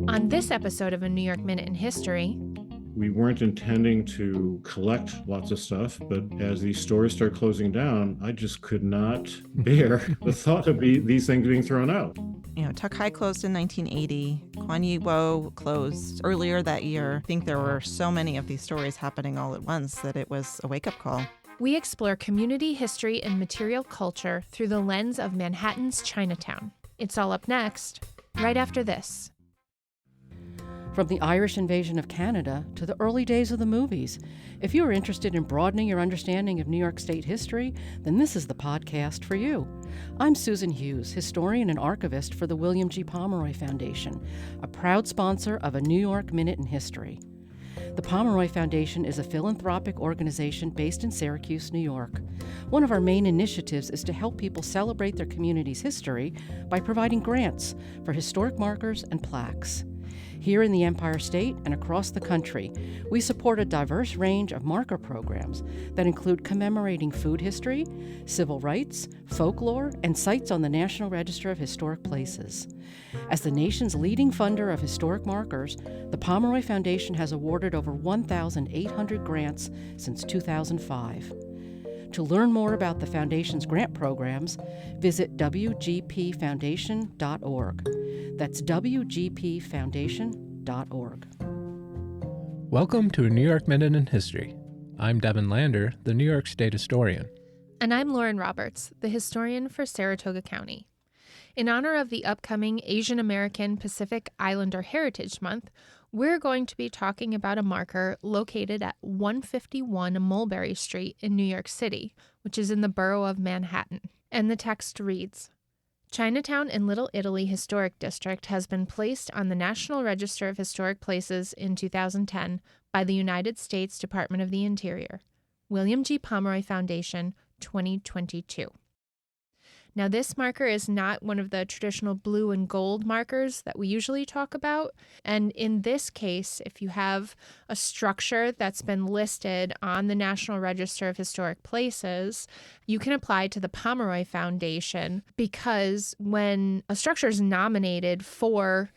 On this episode of A New York Minute in History, we weren't intending to collect lots of stuff, but as these stores start closing down, I just could not bear the thought of these things being thrown out. Tuk Hai closed in 1980. Kwan Yi Wo closed earlier that year. I think there were so many of these stories happening all at once that it was a wake-up call. we explore community history and material culture through the lens of Manhattan's Chinatown. It's all up next, right after this. From the Irish invasion of Canada to the early days of the movies. If you are interested in broadening your understanding of New York State history, then this is the podcast for you. I'm Susan Hughes, historian and archivist for the William G. Pomeroy Foundation, a proud sponsor of A New York Minute in History. The Pomeroy Foundation is a philanthropic organization based in Syracuse, New York. One of our main initiatives is to help people celebrate their community's history by providing grants for historic markers and plaques. Here in the Empire State and across the country, we support a diverse range of marker programs that include commemorating food history, civil rights, folklore, and sites on the National Register of Historic Places. As the nation's leading funder of historic markers, the Pomeroy Foundation has awarded over 1,800 grants since 2005. To learn more about the Foundation's grant programs, visit wgpfoundation.org. That's wgpfoundation.org. Welcome to A New York Minute in History. I'm Devin Lander, the New York State historian. And I'm Lauren Roberts, the historian for Saratoga County. In honor of the upcoming Asian American Pacific Islander Heritage Month, we're going to be talking about a marker located at 151 Mulberry Street in New York City, which is in the borough of Manhattan. And the text reads, Chinatown in Little Italy Historic District has been placed on the National Register of Historic Places in 2010 by the United States Department of the Interior. William G. Pomeroy Foundation, 2022. Now, this marker is not one of the traditional blue and gold markers that we usually talk about. And in this case, if you have a structure that's been listed on the National Register of Historic Places, you can apply to the Pomeroy Foundation, because when a structure is nominated for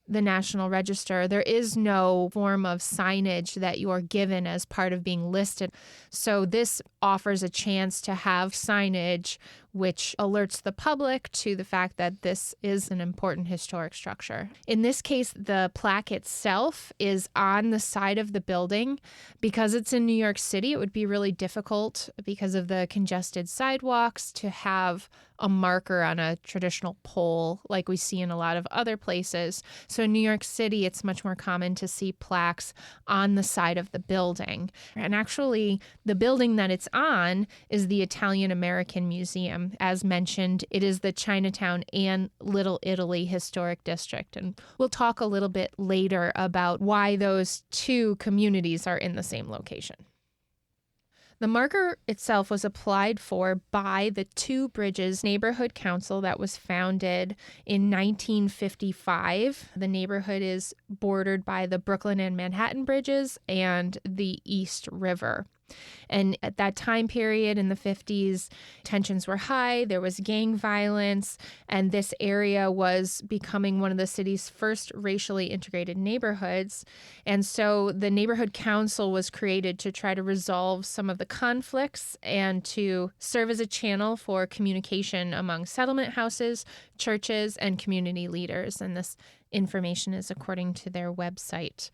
the National Register, there is no form of signage that you are given as part of being listed. So this offers a chance to have signage which alerts the public to the fact that this is an important historic structure. In this case, the plaque itself is on the side of the building. Because it's in New York City, it would be really difficult because of the congested sidewalks to have a marker on a traditional pole like we see in a lot of other places. So in New York City, it's much more common to see plaques on the side of the building. And actually, the building that it's on is the Italian American Museum. As mentioned, it is the Chinatown and Little Italy Historic District. And we'll talk a little bit later about why those two communities are in the same location. The marker itself was applied for by the Two Bridges Neighborhood Council that was founded in 1955. The neighborhood is bordered by the Brooklyn and Manhattan Bridges and the East River. And at that time period in the 50s, tensions were high, there was gang violence, and this area was becoming one of the city's first racially integrated neighborhoods. And so the neighborhood council was created to try to resolve some of the conflicts and to serve as a channel for communication among settlement houses, churches, and community leaders. And this information is according to their website.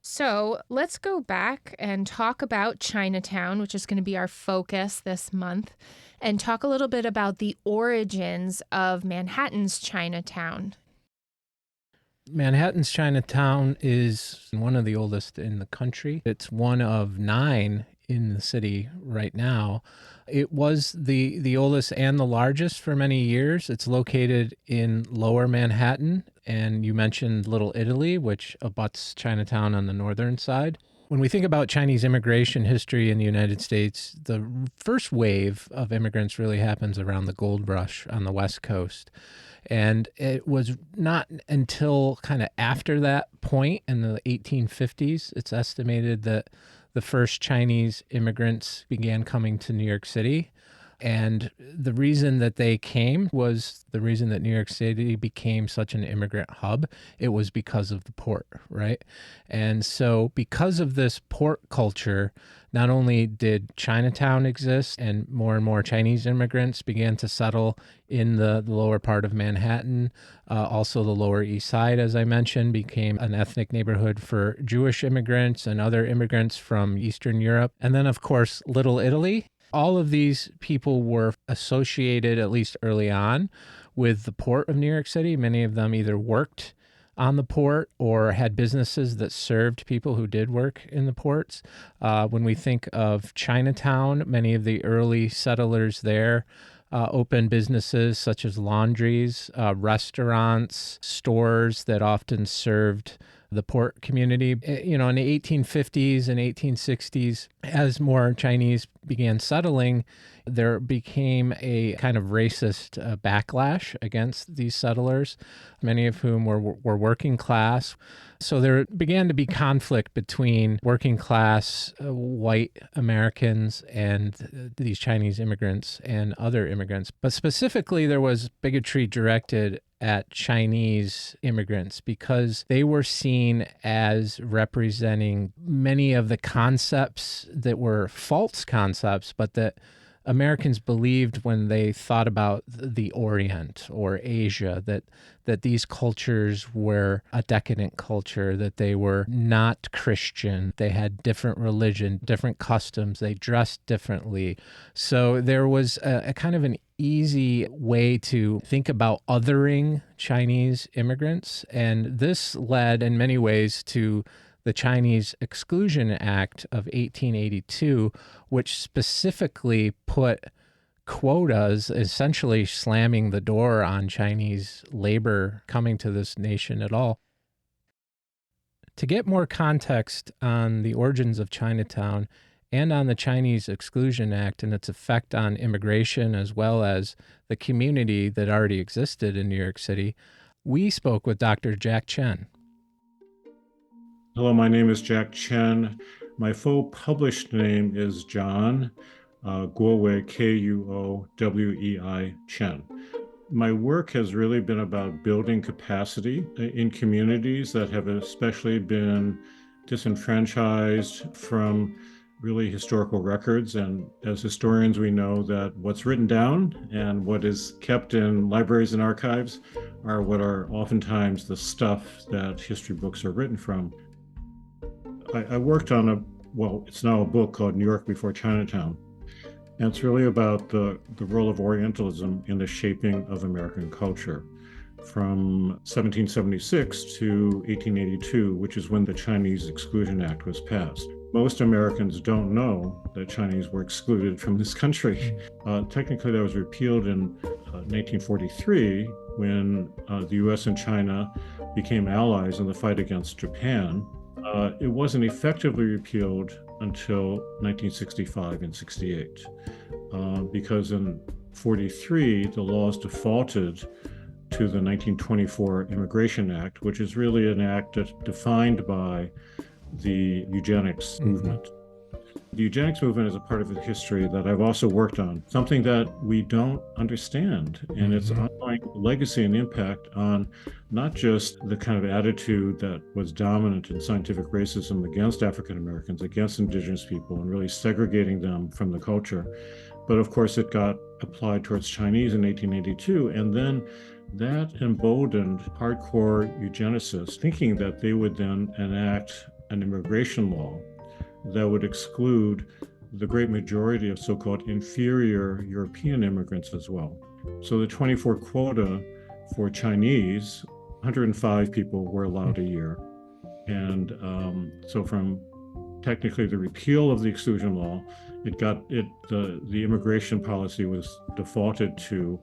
So let's go back and talk about Chinatown, which is going to be our focus this month, and talk a little bit about the origins of Manhattan's Chinatown. Manhattan's Chinatown is one of the oldest in the country. It's one of 9 in the city right now. It was the oldest and the largest for many years. It's located in Lower Manhattan, and you mentioned Little Italy, which abuts Chinatown on the northern side. When we think about Chinese immigration history in the United States, the first wave of immigrants really happens around the gold rush on the West Coast. And it was not until kind of after that point in the 1850s, it's estimated that the first Chinese immigrants began coming to New York City. And the reason that they came was the reason that New York City became such an immigrant hub. It was because of the port, right? And so because of this port culture, not only did Chinatown exist and more Chinese immigrants began to settle in the lower part of Manhattan, also the Lower East Side, as I mentioned, became an ethnic neighborhood for Jewish immigrants and other immigrants from Eastern Europe. And then, of course, Little Italy. All of these people were associated, at least early on, with the port of New York City. Many of them either worked on the port or had businesses that served people who did work in the ports. When we think of Chinatown, many of the early settlers there opened businesses such as laundries, restaurants, stores that often served the port community. In the 1850s and 1860s, as more Chinese began settling, there became a kind of racist backlash against these settlers, many of whom were working class. So there began to be conflict between working class white Americans and these Chinese immigrants and other immigrants. But specifically, there was bigotry directed at Chinese immigrants because they were seen as representing many of the concepts that were false concepts, but that Americans believed when they thought about the Orient or Asia, that these cultures were a decadent culture, that they were not Christian, they had different religion, different customs, they dressed differently. So there was a kind of an easy way to think about othering Chinese immigrants, and this led in many ways to the Chinese Exclusion Act of 1882, which specifically put quotas, essentially slamming the door on Chinese labor coming to this nation at all. To get more context on the origins of Chinatown and on the Chinese Exclusion Act and its effect on immigration as well as the community that already existed in New York City, we spoke with Dr. Jack Chen. Hello, my name is Jack Chen. My full published name is John Guowei, Kuowei Chen. My work has really been about building capacity in communities that have especially been disenfranchised from really historical records. And as historians, we know that what's written down and what is kept in libraries and archives are what are oftentimes the stuff that history books are written from. I worked on it's now a book called New York Before Chinatown. And it's really about the role of Orientalism in the shaping of American culture from 1776 to 1882, which is when the Chinese Exclusion Act was passed. Most Americans don't know that Chinese were excluded from this country. Technically, that was repealed in 1943 when the US and China became allies in the fight against Japan. It wasn't effectively repealed until 1965 and 68, because in 43, the laws defaulted to the 1924 Immigration Act, which is really an act that's defined by the eugenics movement. The eugenics movement is a part of the history that I've also worked on, something that we don't understand, and its ongoing legacy and impact on not just the kind of attitude that was dominant in scientific racism against African Americans, against indigenous people, and really segregating them from the culture, but of course it got applied towards Chinese in 1882, and then that emboldened hardcore eugenicists thinking that they would then enact an immigration law that would exclude the great majority of so-called inferior European immigrants as well. So the 24 quota for Chinese, 105 people were allowed a year. And so from technically the repeal of the exclusion law, the immigration policy was defaulted to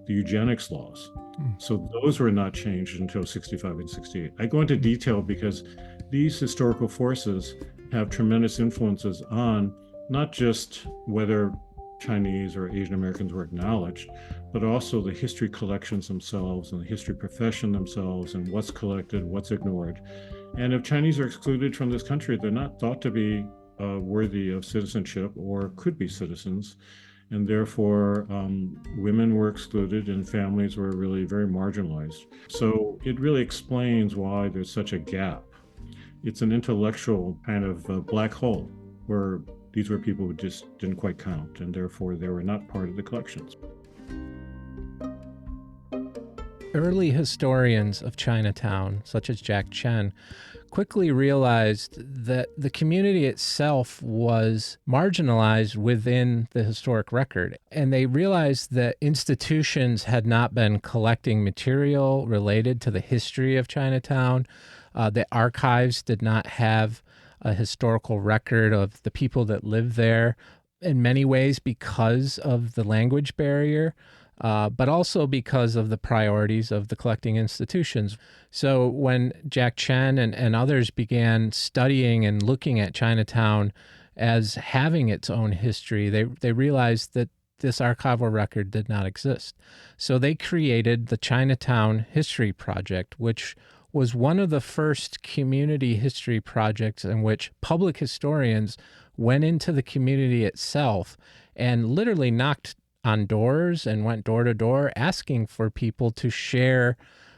the eugenics laws. So those were not changed until 65 and 68. I go into detail because these historical forces have tremendous influences on not just whether Chinese or Asian Americans were acknowledged, but also the history collections themselves and the history profession themselves and what's collected, what's ignored. And if Chinese are excluded from this country, they're not thought to be worthy of citizenship or could be citizens. and therefore women were excluded and families were really very marginalized. So it really explains why there's such a gap. It's an intellectual kind of black hole where these were people who just didn't quite count, and therefore they were not part of the collections. Early historians of Chinatown, such as Jack Chen, quickly realized that the community itself was marginalized within the historic record. And they realized that institutions had not been collecting material related to the history of Chinatown. The archives did not have a historical record of the people that lived there, in many ways because of the language barrier. But also because of the priorities of the collecting institutions. So when Jack Chen and others began studying and looking at Chinatown as having its own history, they realized that this archival record did not exist. So they created the Chinatown History Project, which was one of the first community history projects in which public historians went into the community itself and literally knocked on doors and went door to door asking for people to share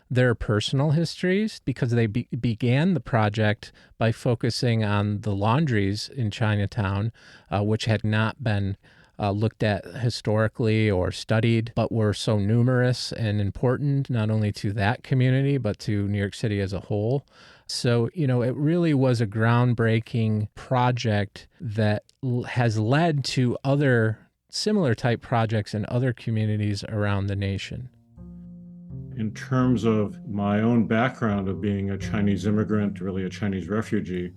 their personal histories, because they began the project by focusing on the laundries in Chinatown, which had not been looked at historically or studied, but were so numerous and important, not only to that community, but to New York City as a whole. So, it really was a groundbreaking project that has led to other similar type projects in other communities around the nation. In terms of my own background of being a Chinese immigrant, really a Chinese refugee,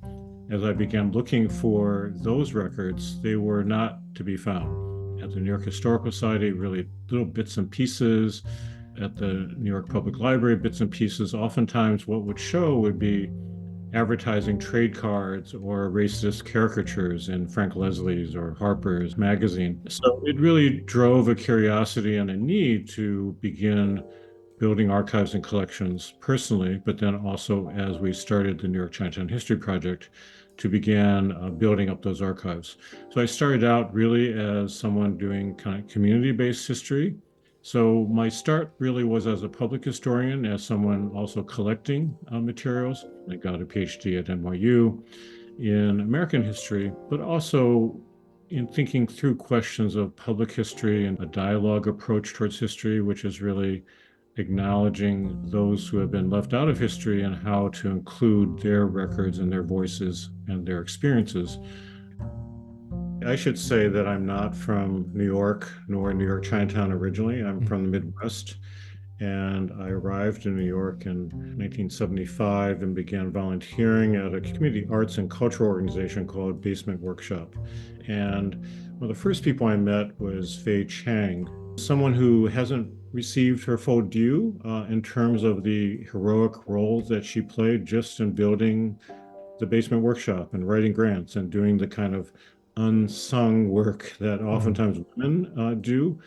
as I began looking for those records, they were not to be found. At the New York Historical Society, really little bits and pieces. At the New York Public Library, bits and pieces. Oftentimes what would show would be advertising trade cards or racist caricatures in Frank Leslie's or Harper's magazine. So it really drove a curiosity and a need to begin building archives and collections personally, but then also as we started the New York Chinatown History Project to begin building up those archives. So I started out really as someone doing kind of community-based history. So my start really was as a public historian, as someone also collecting materials. I got a PhD at NYU in American history, but also in thinking through questions of public history and a dialogue approach towards history, which is really acknowledging those who have been left out of history and how to include their records and their voices and their experiences. I should say that I'm not from New York, nor New York Chinatown originally. I'm from the Midwest, and I arrived in New York in 1975 and began volunteering at a community arts and cultural organization called Basement Workshop. And one of the first people I met was Fei Chang, someone who hasn't received her full due in terms of the heroic role that she played just in building the Basement Workshop and writing grants and doing the kind of unsung work that oftentimes women do.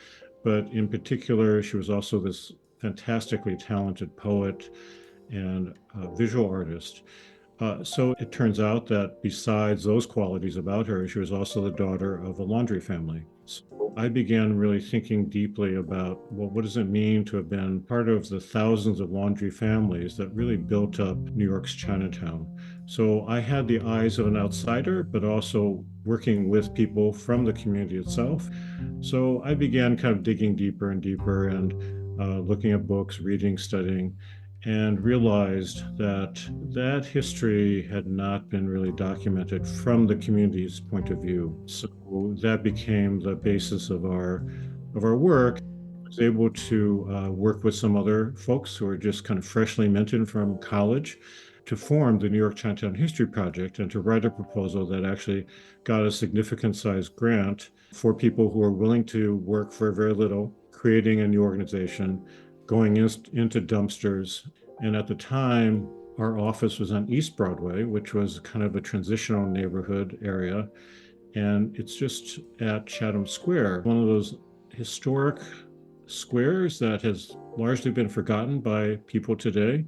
But in particular, she was also this fantastically talented poet and visual artist. So it turns out that besides those qualities about her, she was also the daughter of a laundry family. So I began really thinking deeply about, well, what does it mean to have been part of the thousands of laundry families that really built up New York's Chinatown? So I had the eyes of an outsider, but also working with people from the community itself. So I began kind of digging deeper and deeper and looking at books, reading, studying, and realized that that history had not been really documented from the community's point of view. So that became the basis of our work. I was able to work with some other folks who are just kind of freshly minted from college to form the New York Chinatown History Project and to write a proposal that actually got a significant sized grant for people who are willing to work for very little, creating a new organization, going into dumpsters. And at the time, our office was on East Broadway, which was kind of a transitional neighborhood area. And it's just at Chatham Square, one of those historic squares that has largely been forgotten by people today.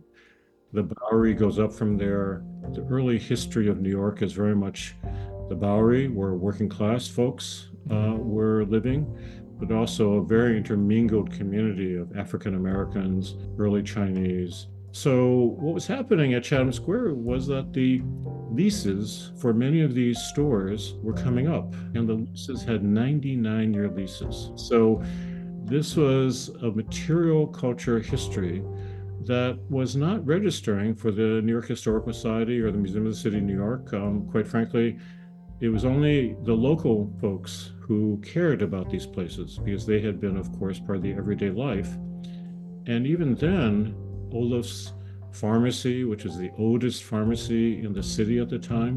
The Bowery goes up from there. The early history of New York is very much the Bowery, where working class folks were living, but also a very intermingled community of African Americans, early Chinese. So what was happening at Chatham Square was that the leases for many of these stores were coming up, and the leases had 99-year leases. So this was a material culture history that was not registering for the New York Historical Society or the Museum of the City of New York. Quite frankly, it was only the local folks who cared about these places because they had been, of course, part of the everyday life. And even then, Olaf's Pharmacy, which is the oldest pharmacy in the city at the time,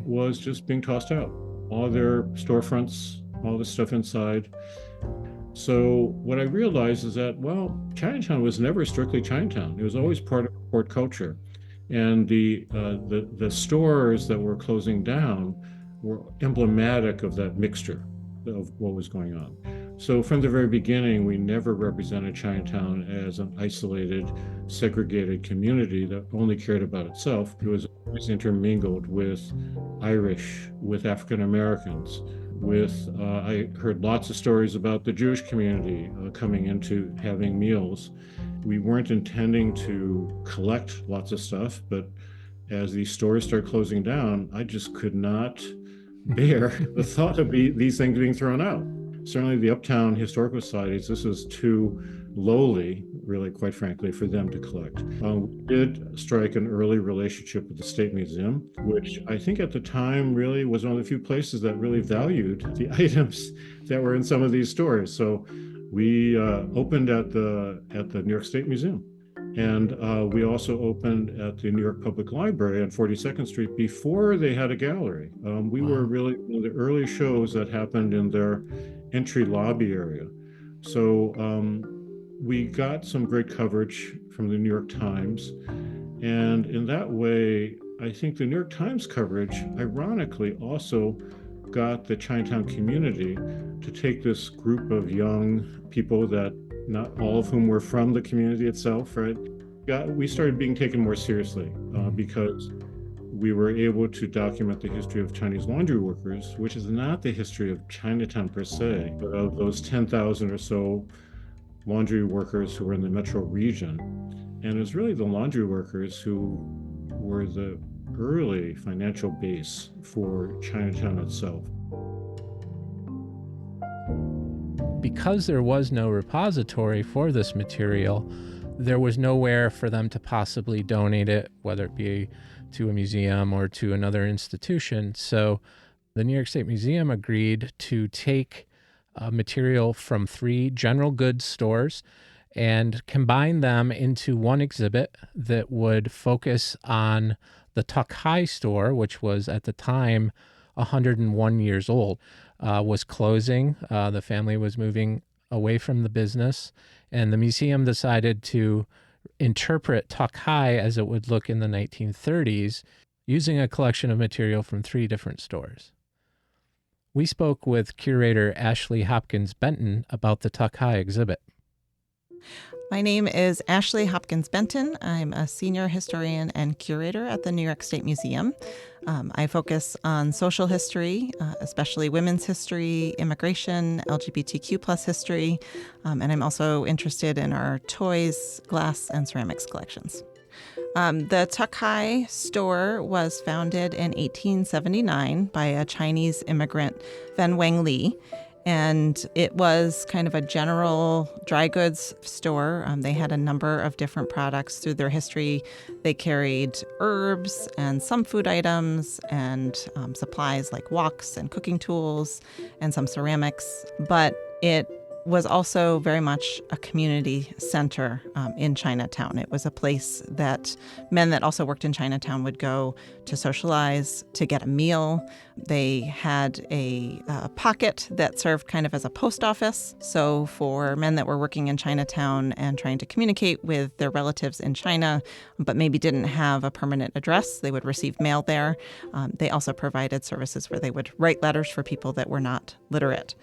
was just being tossed out. All their storefronts, all the stuff inside. So what I realized is that, well, Chinatown was never strictly Chinatown. It was always part of port culture. And the stores that were closing down were emblematic of that mixture of what was going on. So from the very beginning, we never represented Chinatown as an isolated, segregated community that only cared about itself. It was always intermingled with Irish, with African Americans, with, I heard lots of stories about the Jewish community coming into having meals. We weren't intending to collect lots of stuff, but as these stores started closing down, I just could not bear the thought of these things being thrown out. Certainly the Uptown Historical Societies, this was too lowly, really, quite frankly, for them to collect. We did strike an early relationship with the State Museum, which I think at the time really was one of the few places that really valued the items that were in some of these stores. So we opened at the New York State Museum. And we also opened at the New York Public Library on 42nd Street before they had a gallery. We were really one of the early shows that happened in their entry lobby area. So we got some great coverage from the New York Times. And in that way, I think the New York Times coverage, ironically, also got the Chinatown community to take this group of young people that not all of whom were from the community itself, right? We started being taken more seriously because we were able to document the history of Chinese laundry workers, which is not the history of Chinatown per se, but of those 10,000 or so laundry workers who were in the metro region. And it was really the laundry workers who were the early financial base for Chinatown itself. Because there was no repository for this material, there was nowhere for them to possibly donate it, whether it be to a museum or to another institution. So the New York State Museum agreed to take material from 3 general goods stores and combine them into one exhibit that would focus on the Tuck High store, which was at the time 101 years old, was closing. The family was moving away from the business, and the museum decided to interpret Tuck High as it would look in the 1930s, using a collection of material from 3 different stores. We spoke with curator Ashley Hopkins Benton about the Tuck High exhibit. My name is Ashley Hopkins Benton. I'm a senior historian and curator at the New York State Museum. I focus on social history, especially women's history, immigration, LGBTQ plus history, and I'm also interested in our toys, glass, and ceramics collections. The Tuck High store was founded in 1879 by a Chinese immigrant, Fen Wang Li. And it was kind of a general dry goods store. They had a number of different products through their history. They carried herbs and some food items and supplies like woks and cooking tools and some ceramics. But it was also very much a community center in Chinatown. It was a place that men that also worked in Chinatown would go to socialize, to get a meal. They had a pocket that served kind of as a post office. So for men that were working in Chinatown and trying to communicate with their relatives in China, but maybe didn't have a permanent address, they would receive mail there. They also provided services where they would write letters for people that were not literate.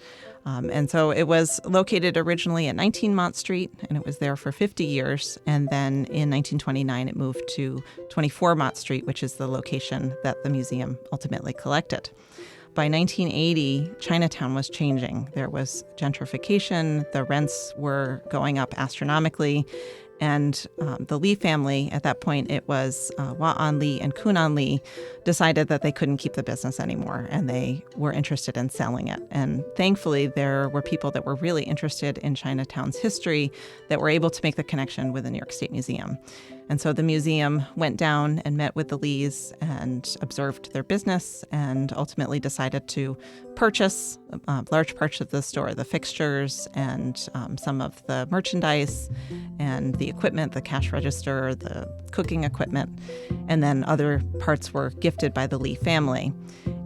And so it was located originally at 19 Mott Street, and it was there for 50 years. And then in 1929, it moved to 24 Mott Street, which is the location that the museum ultimately collected. By 1980, Chinatown was changing. There was gentrification, the rents were going up astronomically, and the Lee family, at that point it was Wa'an Lee and Kunan Lee, decided that they couldn't keep the business anymore, and they were interested in selling it. And thankfully, there were people that were really interested in Chinatown's history that were able to make the connection with the New York State Museum. And so the museum went down and met with the Lees and observed their business and ultimately decided to purchase large parts of the store, the fixtures and some of the merchandise and the equipment, the cash register, the cooking equipment, and then other parts were gifted by the Lee family.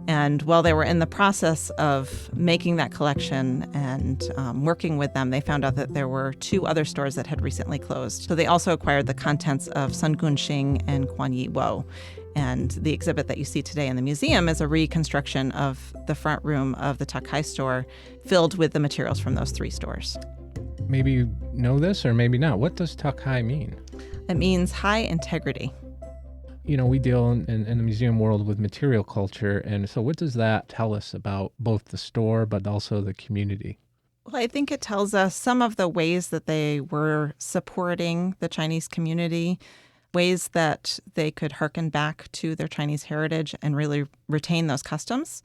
And while they were in the process of making that collection and working with them, they found out that there were 2 other stores that had recently closed. So they also acquired the contents of Sun Gun Xing and Guan Yi Wo. And the exhibit that you see today in the museum is a reconstruction of the front room of the Tuck High store filled with the materials from those 3 stores. Maybe you know this or maybe not. What does Tuck High mean? It means high integrity. You know, we deal in the museum world with material culture. And so what does that tell us about both the store but also the community? Well, I think it tells us some of the ways that they were supporting the Chinese community, ways that they could hearken back to their Chinese heritage and really retain those customs.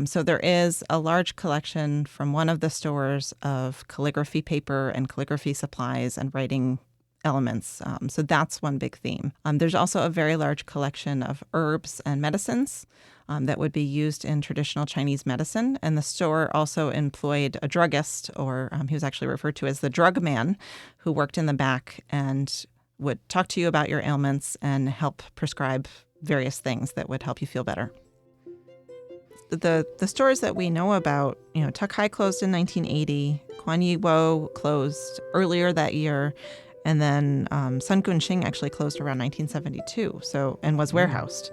So there is a large collection from one of the stores of calligraphy paper and calligraphy supplies and writing elements. So that's one big theme. There's also a very large collection of herbs and medicines that would be used in traditional Chinese medicine. And the store also employed a druggist, or he was actually referred to as the drug man, who worked in the back and would talk to you about your ailments and help prescribe various things that would help you feel better. The stores that we know about, Tuck High closed in 1980, Guan Yi Wo closed earlier that year, and then Sun Gun Xing actually closed around 1972, and was warehoused.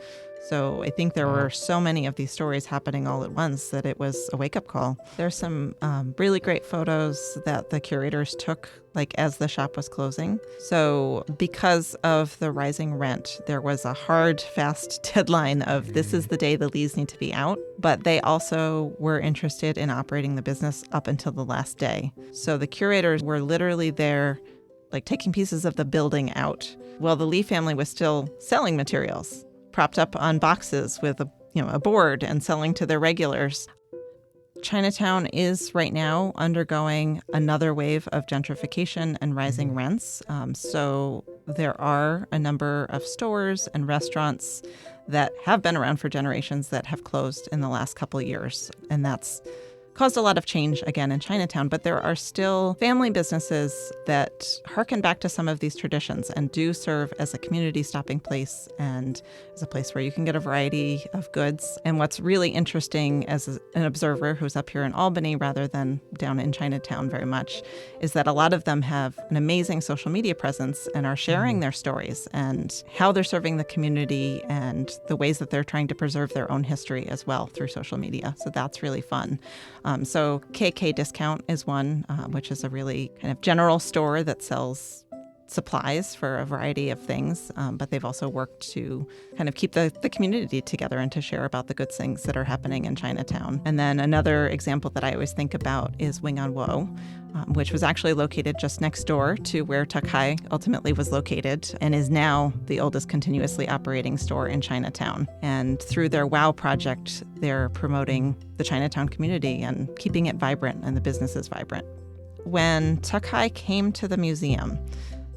So I think there were so many of these stories happening all at once that it was a wake-up call. There's some really great photos that the curators took, as the shop was closing. So because of the rising rent, there was a hard, fast deadline of this is the day the Lees need to be out. But they also were interested in operating the business up until the last day. So the curators were literally there, taking pieces of the building out while the Lee family was still selling materials, propped up on boxes with a board and selling to their regulars. Chinatown is right now undergoing another wave of gentrification and rising rents. So there are a number of stores and restaurants that have been around for generations that have closed in the last couple of years. And that's caused a lot of change again in Chinatown, but there are still family businesses that harken back to some of these traditions and do serve as a community stopping place and as a place where you can get a variety of goods. And what's really interesting as an observer who's up here in Albany rather than down in Chinatown very much is that a lot of them have an amazing social media presence and are sharing their stories and how they're serving the community and the ways that they're trying to preserve their own history as well through social media. So that's really fun. So KK Discount is one, which is a really kind of general store that sells supplies for a variety of things, but they've also worked to kind of keep the community together and to share about the good things that are happening in Chinatown. And then another example that I always think about is Wing On Wo, which was actually located just next door to where Tuck High ultimately was located and is now the oldest continuously operating store in Chinatown. And through their WOW project, they're promoting the Chinatown community and keeping it vibrant and the businesses vibrant. When Tuck High came to the museum,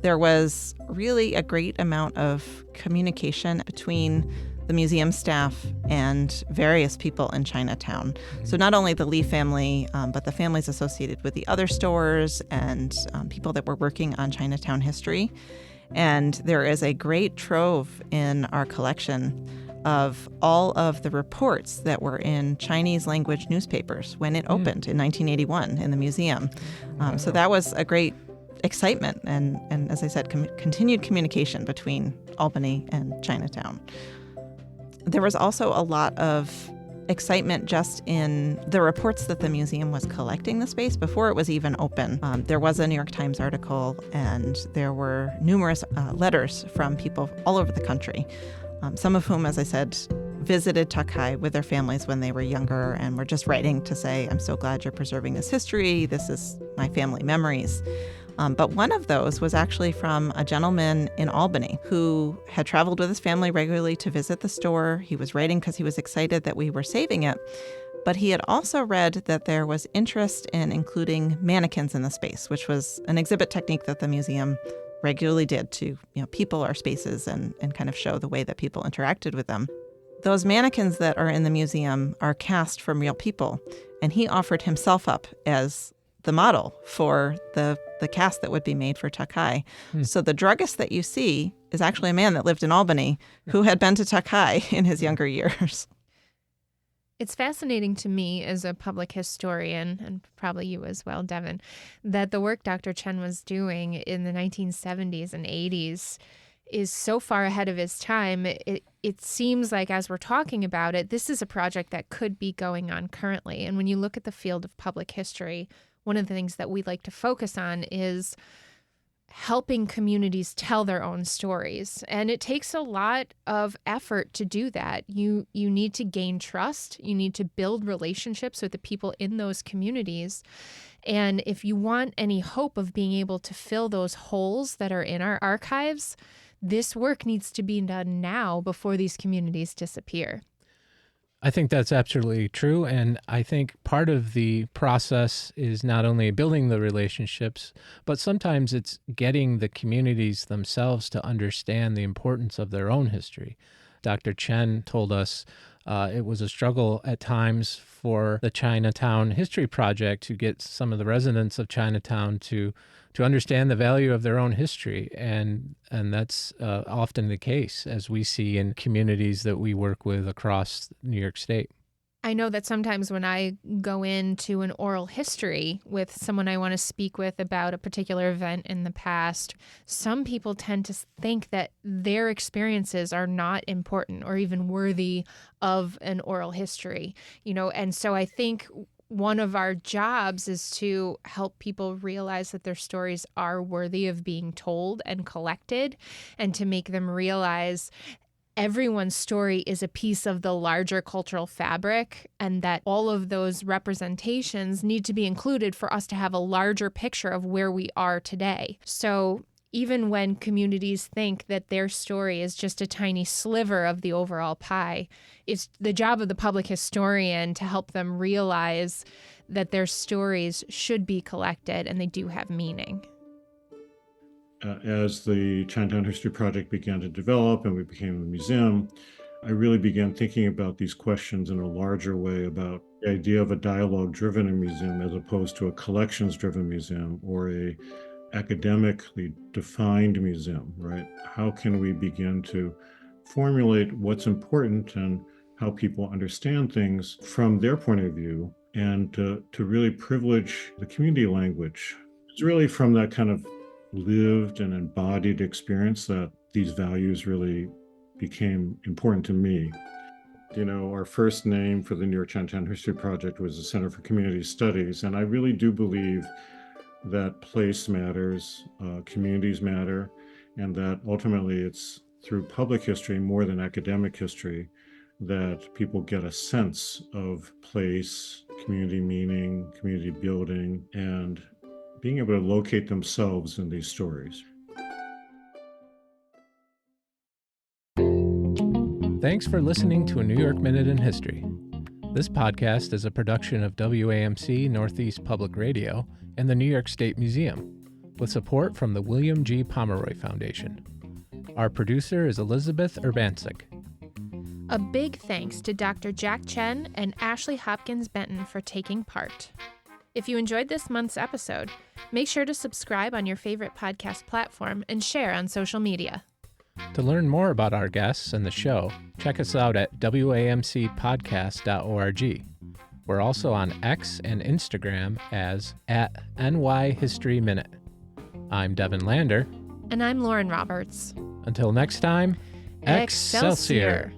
there was really a great amount of communication between the museum staff and various people in Chinatown. So not only the Lee family, but the families associated with the other stores and people that were working on Chinatown history. And there is a great trove in our collection of all of the reports that were in Chinese language newspapers when it opened in 1981 in the museum. So that was a great excitement and as I said, continued communication between Albany and Chinatown. There was also a lot of excitement just in the reports that the museum was collecting the space before it was even open. There was a New York Times article, and there were numerous letters from people all over the country, some of whom, as I said, visited Tuck High with their families when they were younger and were just writing to say, I'm so glad you're preserving this history. This is my family memories. But one of those was actually from a gentleman in Albany who had traveled with his family regularly to visit the store. He was writing because he was excited that we were saving it. But he had also read that there was interest in including mannequins in the space, which was an exhibit technique that the museum regularly did to, people or spaces and kind of show the way that people interacted with them. Those mannequins that are in the museum are cast from real people, and he offered himself up as the model for the cast that would be made for Tuck High. So the druggist that you see is actually a man that lived in Albany who had been to Tuck High in his younger years. It's fascinating to me as a public historian, and probably you as well, Devin, that the work Dr. Chen was doing in the 1970s and 80s is so far ahead of his time. It seems like, as we're talking about it, this is a project that could be going on currently. And when you look at the field of public history, one of the things that we like to focus on is helping communities tell their own stories. And it takes a lot of effort to do that. You need to gain trust. You need to build relationships with the people in those communities. And if you want any hope of being able to fill those holes that are in our archives, this work needs to be done now before these communities disappear. I think that's absolutely true. And I think part of the process is not only building the relationships, but sometimes it's getting the communities themselves to understand the importance of their own history. Dr. Chen told us it was a struggle at times for the Chinatown History Project to get some of the residents of Chinatown to understand the value of their own history. And that's often the case, as we see in communities that we work with across New York State. I know that sometimes when I go into an oral history with someone I want to speak with about a particular event in the past, some people tend to think that their experiences are not important or even worthy of an oral history, and so I think one of our jobs is to help people realize that their stories are worthy of being told and collected, and to make them realize everyone's story is a piece of the larger cultural fabric, and that all of those representations need to be included for us to have a larger picture of where we are today. So even when communities think that their story is just a tiny sliver of the overall pie, it's the job of the public historian to help them realize that their stories should be collected and they do have meaning. As the Chinatown History Project began to develop and we became a museum, I really began thinking about these questions in a larger way about the idea of a dialogue-driven museum as opposed to a collections-driven museum or a academically defined museum, right? How can we begin to formulate what's important and how people understand things from their point of view, and to really privilege the community language? It's really from that kind of lived and embodied experience that these values really became important to me. Our first name for the New York Chinatown History Project was the Center for Community Studies, and I really do believe that place matters, communities matter, and that ultimately it's through public history more than academic history that people get a sense of place, community meaning, community building, and being able to locate themselves in these stories. Thanks for listening to A New York Minute in History. This podcast is a production of WAMC Northeast Public Radio and the New York State Museum, with support from the William G. Pomeroy Foundation. Our producer is Elizabeth Urbancic. A big thanks to Dr. Jack Chen and Ashley Hopkins Benton for taking part. If you enjoyed this month's episode, make sure to subscribe on your favorite podcast platform and share on social media. To learn more about our guests and the show, check us out at wamcpodcast.org. We're also on X and Instagram as @NYHistoryMinute. I'm Devin Lander. And I'm Lauren Roberts. Until next time, Excelsior!